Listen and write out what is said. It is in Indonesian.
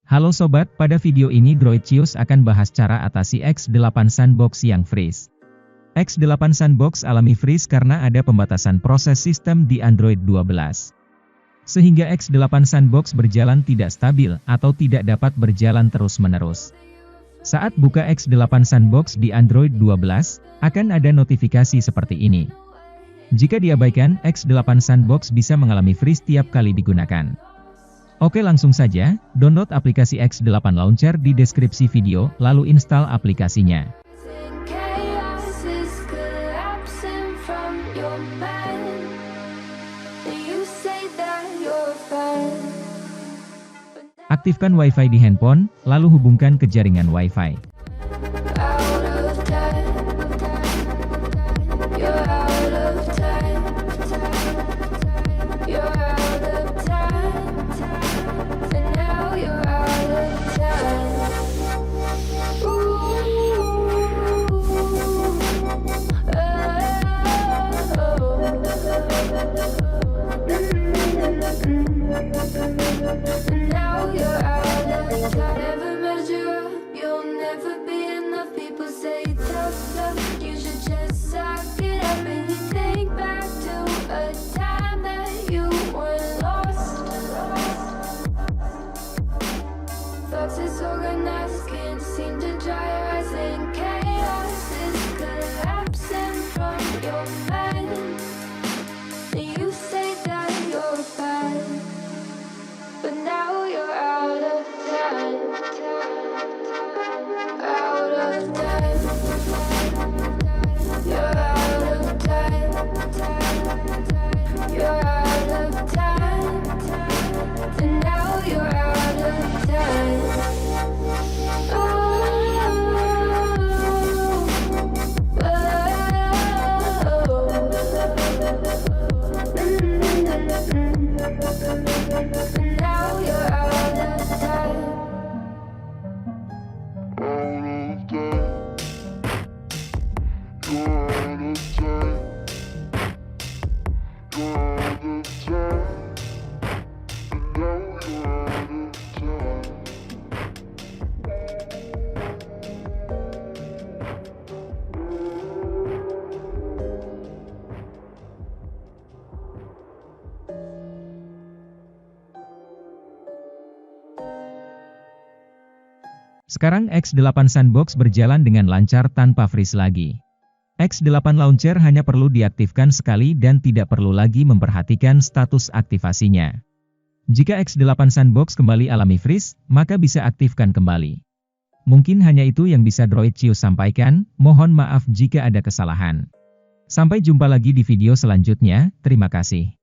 Halo sobat, pada video ini Droidcious akan bahas cara atasi X8 Sandbox yang freeze. X8 Sandbox alami freeze karena ada pembatasan proses sistem di Android 12. Sehingga X8 Sandbox berjalan tidak stabil atau tidak dapat berjalan terus-menerus. Saat buka X8 Sandbox di Android 12, akan ada notifikasi seperti ini. Jika diabaikan, X8 Sandbox bisa mengalami freeze tiap kali digunakan. Oke, langsung saja, download aplikasi X8 Launcher di deskripsi video, lalu install aplikasinya. Aktifkan Wi-Fi di handphone, lalu hubungkan ke jaringan Wi-Fi. Sekarang X8 Sandbox berjalan dengan lancar tanpa freeze lagi. X8 Launcher hanya perlu diaktifkan sekali dan tidak perlu lagi memperhatikan status aktivasinya. Jika X8 Sandbox kembali alami freeze, maka bisa aktifkan kembali. Mungkin hanya itu yang bisa Droidcious sampaikan, mohon maaf jika ada kesalahan. Sampai jumpa lagi di video selanjutnya, terima kasih.